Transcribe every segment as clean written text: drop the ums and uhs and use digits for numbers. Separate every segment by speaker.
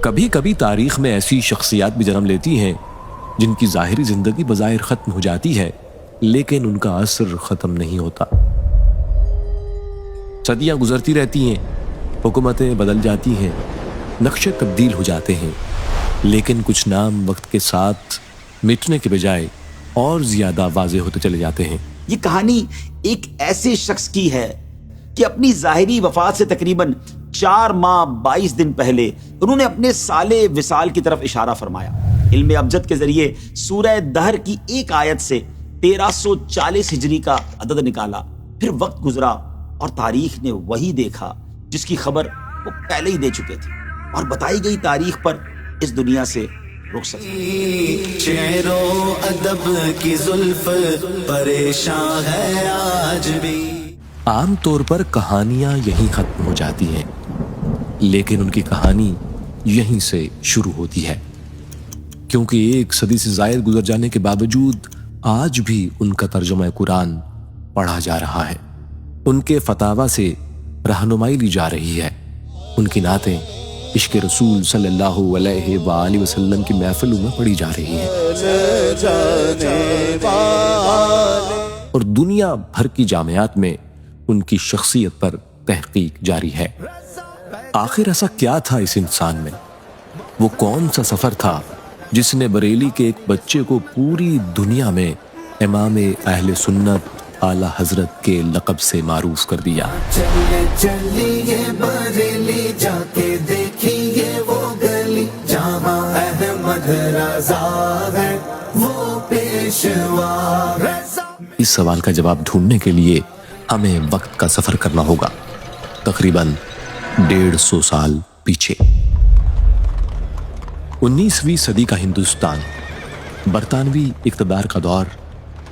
Speaker 1: کبھی کبھی تاریخ میں ایسی شخصیات بھی جنم لیتی ہیں جن کی ظاہری زندگی بظاہر ختم ہو جاتی ہے، لیکن ان کا اثر ختم نہیں ہوتا۔ صدیاں گزرتی رہتی ہیں، حکومتیں بدل جاتی ہیں، نقشے تبدیل ہو جاتے ہیں، لیکن کچھ نام وقت کے ساتھ مٹنے کے بجائے اور زیادہ واضح ہوتے چلے جاتے ہیں۔
Speaker 2: یہ کہانی ایک ایسے شخص کی ہے کہ اپنی ظاہری وفات سے تقریباً 4 ماہ 22 دن پہلے انہوں نے اپنے سال وصال کی طرف اشارہ فرمایا۔ علم ابجد کے ذریعے سورہ دہر کی ایک آیت سے 1340 ہجری کا عدد نکالا، پھر وقت گزرا اور تاریخ نے وہی دیکھا جس کی خبر وہ پہلے ہی دے چکے تھے، اور بتائی گئی تاریخ پر اس دنیا سے رخصت۔
Speaker 3: شعر و ادب کی زلف پریشان ہے آج بھی۔
Speaker 1: عام طور پر کہانیاں یہیں ختم ہو جاتی ہیں، لیکن ان کی کہانی یہیں سے شروع ہوتی ہے، کیونکہ 1 صدی سے زائد گزر جانے کے باوجود آج بھی ان کا ترجمہ قرآن پڑھا جا رہا ہے، ان کے فتاوی سے رہنمائی لی جا رہی ہے، ان کی نعتیں عشق رسول صلی اللہ علیہ وآلہ وسلم کی محفلوں میں پڑھی جا رہی ہیں، اور دنیا بھر کی جامعات میں ان کی شخصیت پر تحقیق جاری ہے۔ آخر ایسا کیا تھا اس انسان میں؟ وہ کون سا سفر تھا جس نے بریلی کے ایک بچے کو پوری دنیا میں امام اہل سنت اعلی حضرت کے لقب سے معروف کر دیا؟
Speaker 3: چلیے بریلی جا کے دیکھیے وہ گلی جہاں احمد رضا ہے وہ پیشوا۔
Speaker 1: اس سوال کا جواب ڈھونڈنے کے لیے ہمیں وقت کا سفر کرنا ہوگا، تقریباً 150 سال پیچھے۔ 19ویں صدی کا ہندوستان برطانوی اقتدار کا دور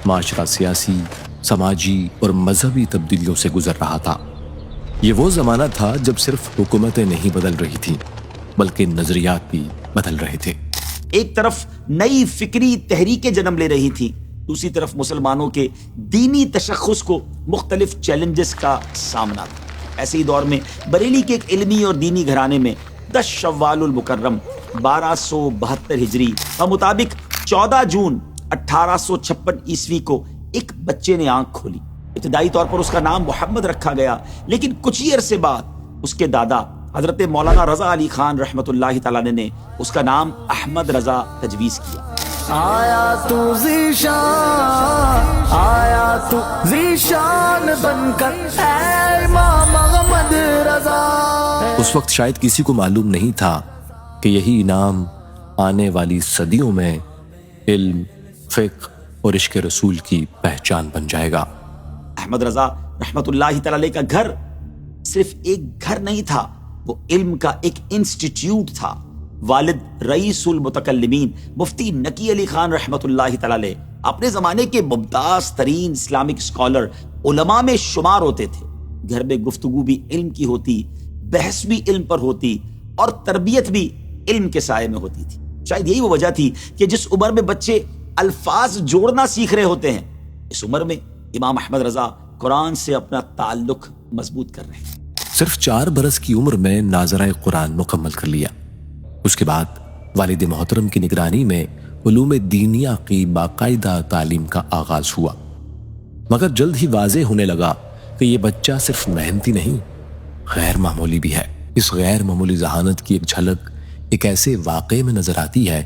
Speaker 1: معاشرہ سیاسی، سماجی اور مذہبی تبدیلیوں سے گزر رہا تھا۔ یہ وہ زمانہ تھا جب صرف حکومتیں نہیں بدل رہی تھیں بلکہ نظریات بھی بدل رہے تھے۔
Speaker 2: ایک طرف نئی فکری تحریکیں جنم لے رہی تھی، دوسری طرف مسلمانوں کے دینی تشخص کو مختلف چیلنجز کا سامنا تھا۔ ایسے ہی دور میں بریلی کے ایک علمی اور دینی گھرانے میں 10 شوال المکرم 1272 ہجری اور مطابق 14 جون 1856 عیسوی کو ایک بچے نے آنکھ کھولی۔ ابتدائی طور پر اس کا نام محمد رکھا گیا، لیکن کچھ ہی عرصے بعد اس کے دادا حضرت مولانا رضا علی خان رحمۃ اللہ تعالی نے اس کا نام احمد رضا تجویز کیا۔
Speaker 3: آیا تو ذیشان بن کر اے امام محمد رضا۔
Speaker 1: اس وقت شاید کسی کو معلوم نہیں تھا کہ یہی انعام آنے والی صدیوں میں علم، فقہ اور عشق رسول کی پہچان بن جائے گا۔
Speaker 2: احمد رضا رحمۃ اللہ تعالی کا گھر صرف ایک گھر نہیں تھا، وہ علم کا ایک انسٹیٹیوٹ تھا۔ والد رئیس المتکلمین مفتی نقی علی خان رحمۃ اللہ تعالی اپنے زمانے کے ممتاز ترین اسلامک اسکالر علماء میں شمار ہوتے تھے۔ گھر میں گفتگو بھی علم کی ہوتی، بحث بھی علم پر ہوتی، اور تربیت بھی علم کے سائے میں ہوتی تھی۔ شاید یہی وہ وجہ تھی کہ جس عمر میں بچے الفاظ جوڑنا سیکھ رہے ہوتے ہیں، اس عمر میں امام احمد رضا قرآن سے اپنا تعلق مضبوط کر رہے ہیں۔
Speaker 1: صرف 4 برس کی عمر میں ناظرہ قرآن مکمل کر لیا۔ اس کے بعد والد محترم کی نگرانی میں علوم دینیہ کی باقاعدہ تعلیم کا آغاز ہوا، مگر جلد ہی واضح ہونے لگا کہ یہ بچہ صرف محنتی نہیں، غیر معمولی بھی ہے۔ اس غیر معمولی ذہانت کی ایک جھلک ایک ایسے واقعے میں نظر آتی ہے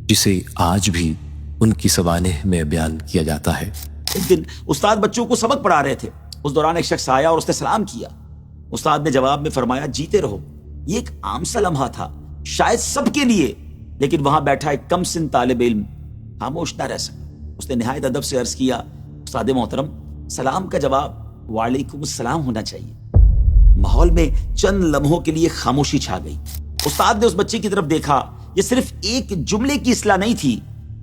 Speaker 1: جسے آج بھی ان کی سوانح میں بیان کیا جاتا ہے۔
Speaker 2: ایک دن استاد بچوں کو سبق پڑھا رہے تھے، اس دوران ایک شخص آیا اور اس نے سلام کیا۔ استاد نے جواب میں فرمایا، جیتے رہو۔ یہ ایک عام سا لمحہ تھا، شاید سب کے لیے، لیکن وہاں بیٹھا ایک کم سن طالب علم خاموش نہ رہ سکا۔ اس نے نہایت ادب سے عرض کیا، استاد محترم، سلام کا جواب وعلیکم السلام ہونا چاہیے۔ ماحول میں چند لمحوں کے لیے خاموشی چھا گئی۔ استاد نے اس بچے کی طرف دیکھا۔ یہ صرف ایک جملے کی اصلاح نہیں تھی،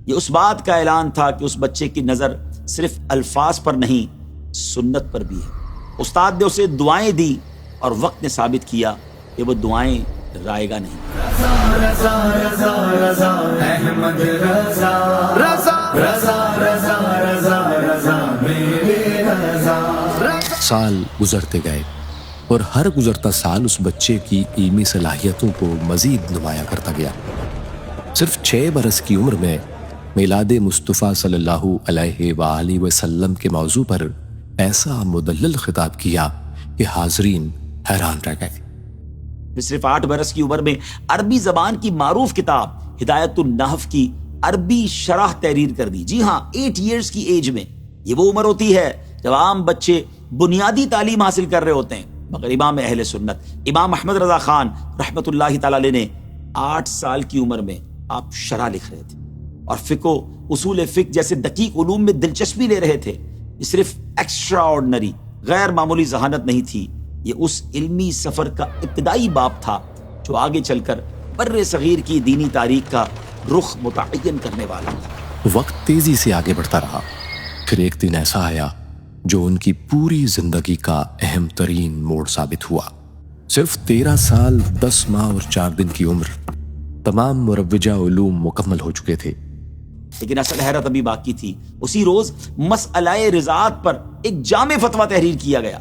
Speaker 2: یہ اس بات کا اعلان تھا کہ اس بچے کی نظر صرف الفاظ پر نہیں، سنت پر بھی ہے۔ استاد نے اسے دعائیں دی اور وقت نے ثابت کیا کہ وہ دعائیں رائے گا نہیں۔
Speaker 3: رضا رضا رضا احمد رضا رضا رضا رضا رضا رضا میرے رضا۔
Speaker 1: سال گزرتے گئے، اور ہر گزرتا سال اس بچے کی علمی صلاحیتوں کو مزید نمایاں کرتا گیا۔ صرف 6 برس کی عمر میں میلاد مصطفیٰ صلی اللہ علیہ وآلہ وسلم کے موضوع پر ایسا مدلل خطاب کیا کہ حاضرین حیران رہ گئے۔
Speaker 2: صرف 8 برس کی عمر میں عربی زبان کی معروف کتاب ہدایت النحو کی عربی شرح تحریر کر دی۔ جی ہاں، 8 ایئرز کی ایج میں۔ یہ وہ عمر ہوتی ہے جب عام بچے بنیادی تعلیم حاصل کر رہے ہوتے ہیں، مگر امام اہل سنت امام احمد رضا خان رحمۃ اللہ تعالی علیہ نے 8 سال کی عمر میں آپ شرح لکھ رہے تھے اور فقہ و اصول فقہ جیسے دقیق علوم میں دلچسپی لے رہے تھے۔ یہ صرف ایکسٹرا آرڈنری غیر معمولی ذہانت نہیں تھی، یہ اس علمی سفر کا ابتدائی باب تھا جو آگے چل کر بر صغیر کی دینی تاریخ کا رخ متعین کرنے والا تھا۔
Speaker 1: وقت تیزی سے آگے بڑھتا رہا، پھر ایک دن ایسا آیا جو ان کی پوری زندگی کا اہم ترین موڑ ثابت ہوا۔ صرف 13 سال 10 ماہ اور 4 دن کی عمر، تمام مروجہ علوم مکمل ہو چکے تھے۔
Speaker 2: لیکن اصل حیرت ابھی باقی تھی۔ اسی روز مسئلہ رضاعت پر ایک جامع فتویٰ تحریر کیا گیا۔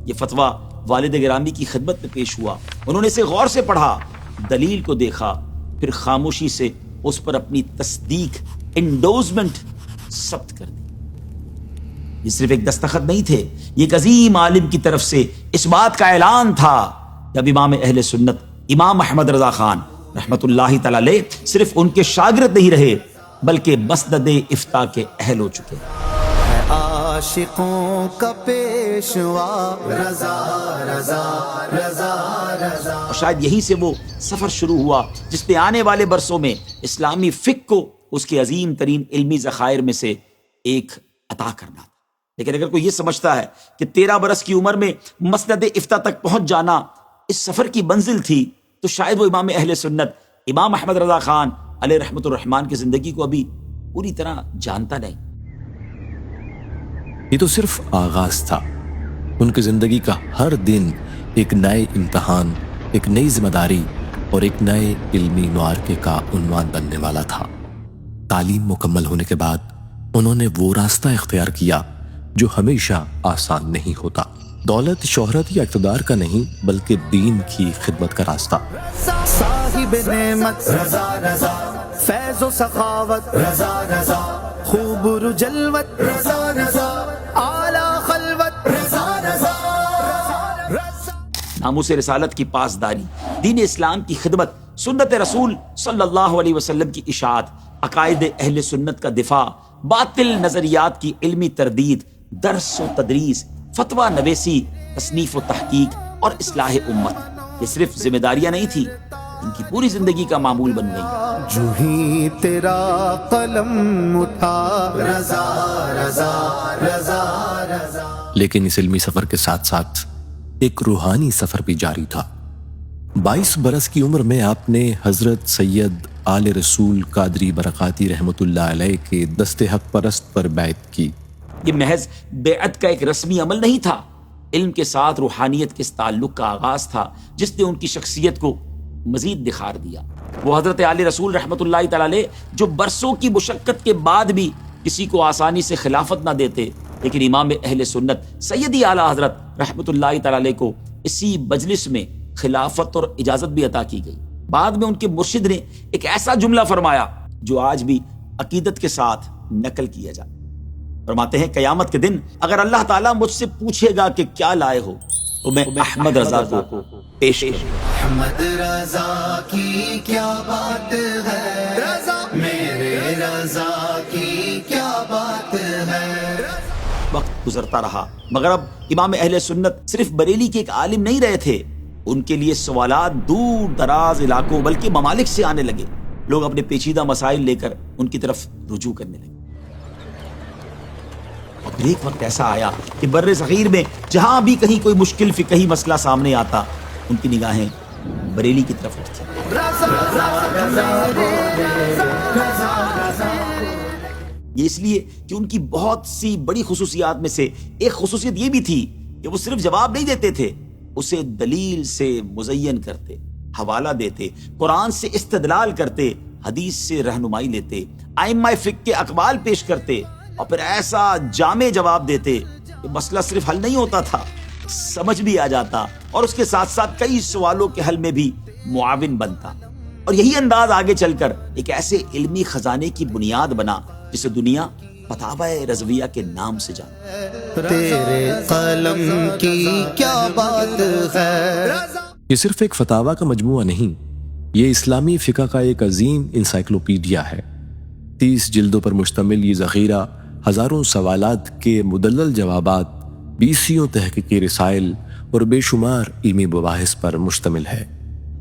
Speaker 2: یہ فتویٰ والد گرامی کی خدمت میں پیش ہوا۔ انہوں نے اسے غور سے پڑھا، دلیل کو دیکھا، پھر خاموشی سے اس پر اپنی تصدیق انڈوزمنٹ ثبت کر دی۔ یہ صرف ایک دستخط نہیں تھے، یہ ایک عظیم عالم کی طرف سے اس بات کا اعلان تھا جب امام اہل سنت امام احمد رضا خان رحمت اللہ تعالی علیہ صرف ان کے شاگرد نہیں رہے بلکہ مسند افتاء کے اہل ہو چکے۔
Speaker 3: عاشقوں کا پیشوا رضا رضا رضا رضا،
Speaker 2: اور شاید یہی سے وہ سفر شروع ہوا جس نے آنے والے برسوں میں اسلامی فقہ کو اس کے عظیم ترین علمی ذخائر میں سے ایک عطا کرنا تھا۔ لیکن اگر کوئی یہ سمجھتا ہے کہ 13 برس کی عمر میں مسند افتاء تک پہنچ جانا اس سفر کی منزل تھی، تو شاید وہ امام اہل سنت امام احمد رضا خان علیہ رحمت الرحمان کی زندگی کو ابھی پوری طرح جانتا نہیں۔
Speaker 1: یہ تو صرف آغاز تھا۔ ان کی زندگی کا ہر دن ایک نئے امتحان، ایک نئی ذمہ داری اور ایک نئے علمی معرکے کا عنوان بننے والا تھا۔ تعلیم مکمل ہونے کے بعد انہوں نے وہ راستہ اختیار کیا جو ہمیشہ آسان نہیں ہوتا۔ دولت، شہرت یا اقتدار کا نہیں بلکہ دین کی خدمت کا راستہ۔
Speaker 3: صاحب نعمت رضا رضا، فیض و سخاوت رضا رضا، خوب رو جلوت رضا رضا، اعلی خلوت رضا رضا رضا۔
Speaker 2: ناموس رسالت کی پاسداری، دین اسلام کی خدمت، سنت رسول صلی اللہ علیہ وسلم کی اشاعت، عقائد اہل سنت کا دفاع، باطل نظریات کی علمی تردید، درس و تدریس، فتویٰ نویسی، تصنیف و تحقیق اور اصلاح امت، یہ صرف ذمہ داریاں نہیں تھی، ان کی پوری زندگی کا معمول بن گئی۔
Speaker 3: جو ہی تیرا قلم اٹھا رضا رضا رضا رضا۔
Speaker 1: لیکن اس علمی سفر کے ساتھ ساتھ ایک روحانی سفر بھی جاری تھا۔ 22 برس کی عمر میں آپ نے حضرت سید آل رسول قادری برکاتی رحمت اللہ علیہ کے دست حق پرست پر بیعت کی۔
Speaker 2: یہ محض بیعت کا ایک رسمی عمل نہیں تھا، علم کے ساتھ روحانیت کے اس تعلق کا آغاز تھا جس نے ان کی شخصیت کو مزید نکھار دیا۔ وہ حضرت آل رسول رحمت اللہ تعالی علیہ جو برسوں کی مشقت کے بعد بھی کسی کو آسانی سے خلافت نہ دیتے، لیکن امام اہل سنت سیدی اعلیٰ حضرت رحمت اللہ تعالی علیہ کو اسی مجلس میں خلافت اور اجازت بھی عطا کی گئی۔ بعد میں ان کے مرشد نے ایک ایسا جملہ فرمایا جو آج بھی عقیدت کے ساتھ نقل کیا جاتا۔ فرماتے ہیں قیامت کے دن اگر اللہ تعالیٰ مجھ سے پوچھے گا کہ کیا لائے ہو تو میں احمد رضا کو پیش کروں۔
Speaker 3: احمد رضا کی کیا بات ہے رضا، میرے رضا کی کیا بات ہے۔
Speaker 2: وقت گزرتا رہا مگر اب امام اہل سنت صرف بریلی کے ایک عالم نہیں رہے تھے، ان کے لیے سوالات دور دراز علاقوں بلکہ ممالک سے آنے لگے۔ لوگ اپنے پیچیدہ مسائل لے کر ان کی طرف رجوع کرنے لگے۔ اور پھر ایک وقت ایسا آیا کہ بر صغیر میں جہاں بھی کہیں کوئی مشکل فقہی مسئلہ سامنے آتا ان کی نگاہیں بریلی کی طرف اٹھتی۔ یہ اس لیے کہ ان کی بہت سی بڑی خصوصیات میں سے ایک خصوصیت یہ بھی تھی کہ وہ صرف جواب نہیں دیتے تھے، اسے دلیل سے مزین کرتے، حوالہ دیتے، قرآن سے استدلال کرتے، حدیث سے رہنمائی لیتے، ائمہ فقہ کے اقوال پیش کرتے اور پھر ایسا جامع جواب دیتے کہ مسئلہ صرف حل نہیں ہوتا تھا سمجھ بھی آ جاتا اور اس کے ساتھ ساتھ کئی سوالوں کے حل میں بھی معاون بنتا، اور یہی انداز آگے چل کر ایک ایسے علمی خزانے کی بنیاد بنا جسے دنیا فتاوی رضویہ کے نام سے جانتی۔
Speaker 3: تیرے قلم کی کیا بات ہے۔
Speaker 1: یہ صرف ایک فتاوی کا مجموعہ نہیں، یہ اسلامی فقہ کا ایک عظیم انسائکلوپیڈیا ہے۔ 30 جلدوں پر مشتمل یہ ذخیرہ ہزاروں سوالات کے مدلل جوابات، 20 تحقیقی رسائل اور بے شمار علمی مباحث پر مشتمل ہے۔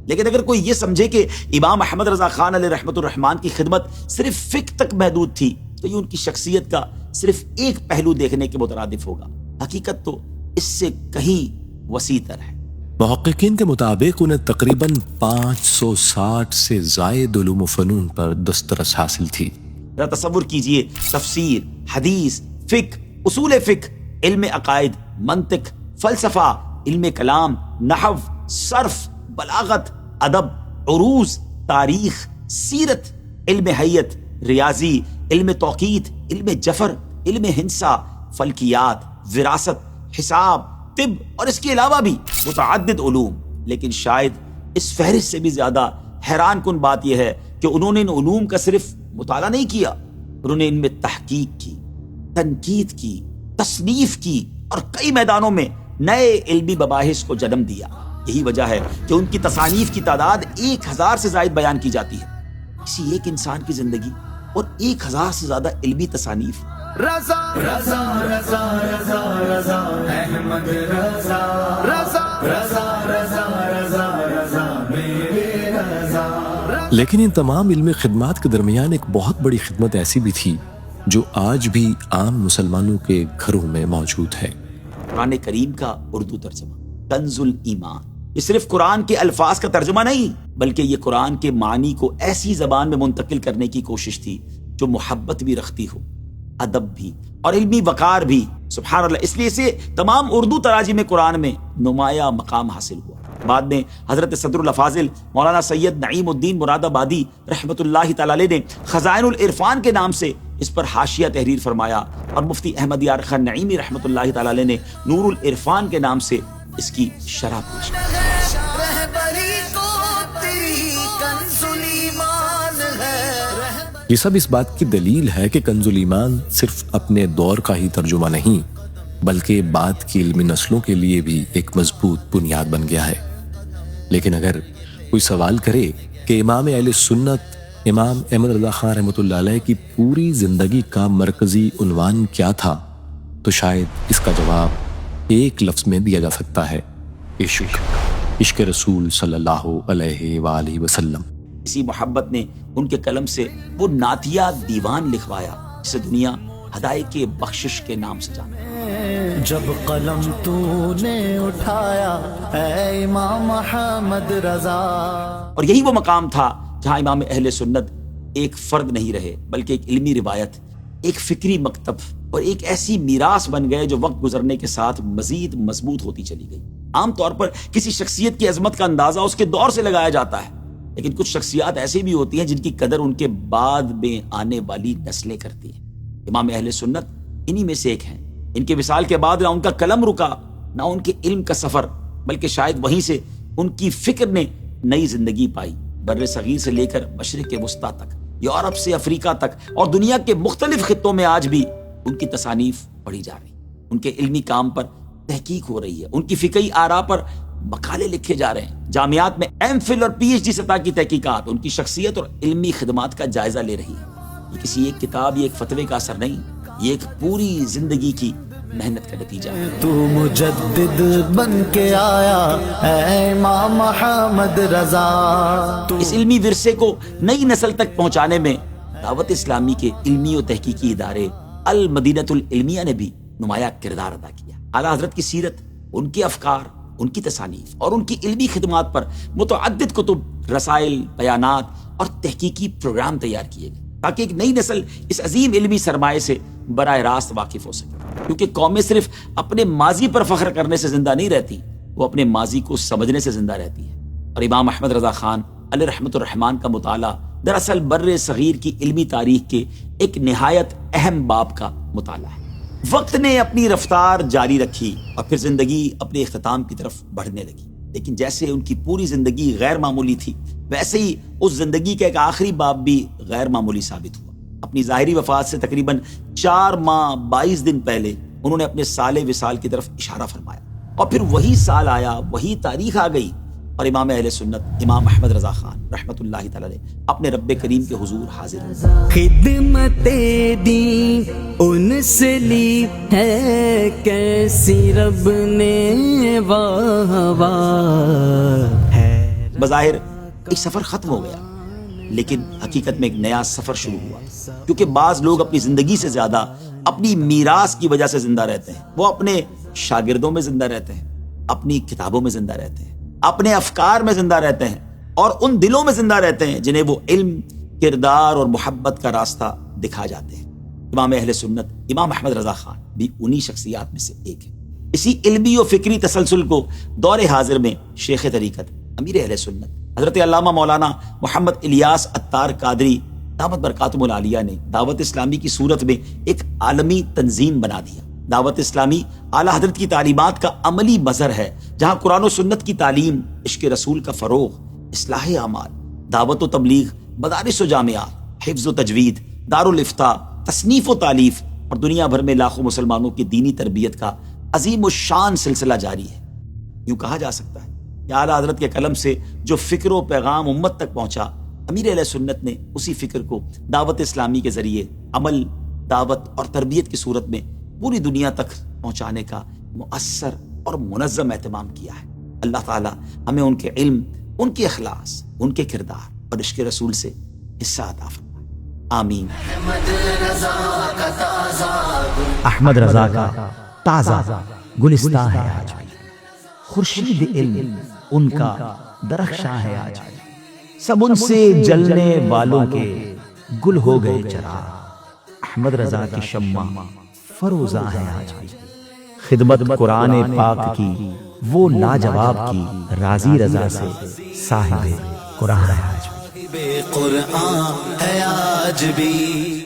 Speaker 2: لیکن اگر کوئی یہ سمجھے کہ امام احمد رضا خان علیہ رحمۃ الرحمان کی خدمت صرف فقہ تک محدود تھی تو یہ ان کی شخصیت کا صرف ایک پہلو دیکھنے کے مترادف ہوگا۔ حقیقت تو اس سے کہیں وسیع تر ہے۔
Speaker 1: محققین کے مطابق انہیں تقریباً 560 سے زائد علوم و فنون پر دسترس حاصل تھی۔
Speaker 2: ذرا تصور کیجئے، تفسیر، حدیث، فقہ، اصول فقہ، علم عقائد، منطق، فلسفہ، علم کلام، نحو، صرف، بلاغت، ادب، عروض، تاریخ، سیرت، علم حیت، ریاضی، علم توقیت، علم جفر، علم ہندسہ، فلکیات، وراثت، حساب، طب اور اس کے علاوہ بھی متعدد علوم۔ لیکن شاید اس فہرست سے بھی زیادہ حیران کن بات یہ ہے کہ انہوں نے ان علوم کا صرف مطالعہ نہیں کیا، انہوں نے ان میں تحقیق کی، تنقید کی، تصنیف کی اور کئی میدانوں میں نئے علمی مباحث کو جنم دیا۔ یہی وجہ ہے کہ ان کی تصانیف کی تعداد 1000 سے زائد بیان کی جاتی ہے۔ کسی ایک انسان کی زندگی اور 1000 سے زیادہ علمی تصانیف۔
Speaker 3: رضا رضا رضا رضا رضا احمد رضا رضا رضا رضا رضا رضا میرے رضا۔
Speaker 1: لیکن ان تمام علمی خدمات کے درمیان ایک بہت بڑی خدمت ایسی بھی تھی جو آج بھی عام مسلمانوں کے گھروں میں موجود ہے۔
Speaker 2: قرآن کریم کا اردو ترجمہ کنز الایمان۔ یہ صرف قرآن کے الفاظ کا ترجمہ نہیں بلکہ یہ قرآن کے معنی کو ایسی زبان میں منتقل کرنے کی کوشش تھی جو محبت بھی رکھتی ہو، ادب بھی اور علمی وقار بھی۔ سبحان اللہ، اس لیے اسے تمام اردو تراجم قرآن میں نمایاں مقام حاصل ہوا۔ بعد میں حضرت صدر الافاضل مولانا سید نعیم الدین مراد آبادی رحمۃ اللہ تعالی علیہ نے خزائن العرفان کے نام سے اس پر حاشیہ تحریر فرمایا، اور مفتی احمد یار خان نعیمی رحمۃ اللہ تعالی علیہ نے نور العرفان کے نام سے اس کی شرح پیش کی۔
Speaker 1: یہ سب اس بات کی دلیل ہے کہ کنز الایمان صرف اپنے دور کا ہی ترجمہ نہیں بلکہ بعد کی علمی نسلوں کے لیے بھی ایک مضبوط بنیاد بن گیا ہے۔ لیکن اگر کوئی سوال کرے کہ امام اہل سنت امام احمد رضا خان رحمۃ اللہ علیہ کی پوری زندگی کا مرکزی عنوان کیا تھا تو شاید اس کا جواب ایک لفظ میں دیا جا سکتا ہے: عشق، عشق رسول صلی اللہ علیہ وآلہ وسلم۔
Speaker 2: اسی محبت نے ان کے قلم سے وہ نعتیہ دیوان لکھوایا جسے دنیا ہدایت کے بخشش کے نام سے جانے۔
Speaker 3: جب قلم تو نے اٹھایا اے امام محمد رضا۔
Speaker 2: اور یہی وہ مقام تھا جہاں امام اہل سنت ایک فرد نہیں رہے بلکہ ایک علمی روایت، ایک فکری مکتب اور ایک ایسی میراث بن گئے جو وقت گزرنے کے ساتھ مزید مضبوط ہوتی چلی گئی۔ عام طور پر کسی شخصیت کی عظمت کا اندازہ اس کے دور سے لگایا جاتا ہے، لیکن کچھ شخصیات ایسی بھی ہوتی ہیں جن کی قدر ان کے بعد میں آنے والی نسلیں کرتی ہیں۔ امام اہل سنت انہی میں سے ایک ہیں۔ ان کے وصال کے بعد نہ ان کا قلم رکا نہ ان کے علم کا سفر، بلکہ شاید وہیں سے ان کی فکر نے نئی زندگی پائی۔ بر صغیر سے لے کر مشرق وسطیٰ تک، یورپ سے افریقہ تک اور دنیا کے مختلف خطوں میں آج بھی ان کی تصانیف پڑھی جا رہی، ان کے علمی کام پر تحقیق ہو رہی ہے، ان کی فقہی آراء پر مقالے لکھے جا رہے ہیں، جامعات میں ایم فل اور پی ایچ ڈی سطح کی تحقیقات ان کی شخصیت اور علمی خدمات کا جائزہ لے رہی ہے۔ یہ کسی ایک کتاب یا ایک فتوے کا اثر نہیں، یہ ایک پوری زندگی کی محنت کا نتیجہ ہے۔
Speaker 3: تو مجدد بن کے آیا اے امام محمد رضا۔
Speaker 2: اس علمی ورثے کو نئی نسل تک پہنچانے میں دعوت اسلامی کے علمی و تحقیقی ادارے المدینۃ العلمیہ نے بھی نمایاں کردار ادا کیا۔ اعلیٰ حضرت کی سیرت، ان کے افکار، ان کی تصانیف اور ان کی علمی خدمات پر متعدد کتب، رسائل، بیانات اور تحقیقی پروگرام تیار کیے گئے تاکہ ایک نئی نسل اس عظیم علمی سرمایہ سے براہ راست واقف ہو سکے، کیونکہ قومیں صرف اپنے ماضی پر فخر کرنے سے زندہ نہیں رہتی، وہ اپنے ماضی کو سمجھنے سے زندہ رہتی ہے۔ اور امام احمد رضا خان علیہ رحمۃ الرحمان کا مطالعہ دراصل بر صغیر کی علمی تاریخ کے ایک نہایت اہم باب کا مطالعہ ہے۔ وقت نے اپنی رفتار جاری رکھی اور پھر زندگی اپنے اختتام کی طرف بڑھنے لگی، لیکن جیسے ان کی پوری زندگی غیر معمولی تھی ویسے ہی اس زندگی کا ایک آخری باب بھی غیر معمولی ثابت ہوا۔ اپنی ظاہری وفات سے تقریباً 4 ماہ 22 دن پہلے انہوں نے اپنے سال وصال کی طرف اشارہ فرمایا، اور پھر وہی سال آیا، وہی تاریخ آ گئی، اور امام اہل سنت امام احمد رضا خان رحمۃ اللہ تعالی علیہ اپنے رب کریم کے حضور حاضر ہوئے۔
Speaker 3: خدمت دین ان سے لی ہے کیسی رب نے واہ واہ ہے۔
Speaker 2: بظاہر ایک سفر ختم ہو گیا، لیکن حقیقت میں ایک نیا سفر شروع ہوا، کیونکہ بعض لوگ اپنی زندگی سے زیادہ اپنی میراث کی وجہ سے زندہ رہتے ہیں۔ وہ اپنے شاگردوں میں زندہ رہتے ہیں، اپنی کتابوں میں زندہ رہتے ہیں، اپنے افکار میں زندہ رہتے ہیں، اور ان دلوں میں زندہ رہتے ہیں جنہیں وہ علم، کردار اور محبت کا راستہ دکھا جاتے ہیں۔ امام اہل سنت امام احمد رضا خان بھی انہی شخصیات میں سے ایک ہے۔ اسی علمی و فکری تسلسل کو دور حاضر میں شیخ طریقت امیر اہل سنت حضرت علامہ مولانا محمد الیاس عطار قادری دامت برکاتہم العالیہ نے دعوت اسلامی کی صورت میں ایک عالمی تنظیم بنا دیا۔ دعوت اسلامی اعلیٰ حضرت کی تعلیمات کا عملی مظہر ہے، جہاں قرآن و سنت کی تعلیم، عشق رسول کا فروغ، اصلاح اعمال، دعوت و تبلیغ، مدارس و جامعات، حفظ و تجوید، دارالافتاء، تصنیف و تالیف اور دنیا بھر میں لاکھوں مسلمانوں کی دینی تربیت کا عظیم الشان سلسلہ جاری ہے۔ یوں کہا جا سکتا ہے کہ اعلیٰ حضرت کے قلم سے جو فکر و پیغام امت تک پہنچا، امیر اہل سنت نے اسی فکر کو دعوت اسلامی کے ذریعے عمل، دعوت اور تربیت کی صورت میں پوری دنیا تک پہنچانے کا مؤثر اور منظم اہتمام کیا ہے۔ اللہ تعالی ہمیں ان کے علم، ان کے اخلاص، ان کے کردار اور عشق رسول سے حصہ عطا فرمائے، آمین۔
Speaker 4: احمد رضا کا تازہ گلستاں ہے آج بھی، خورشید علم ان کا درخشاں ہے آج بھی، سب ان سے جلنے والوں کے گل ہو گئے چراغ، احمد رضا کی شمع فروزاں ہے آج بھی، خدمت قرآن پاک کی وہ لاجواب کی، راضی رضا سے صاحب قرآن ہے آج بھی،
Speaker 3: قرآن ہے آج بھی۔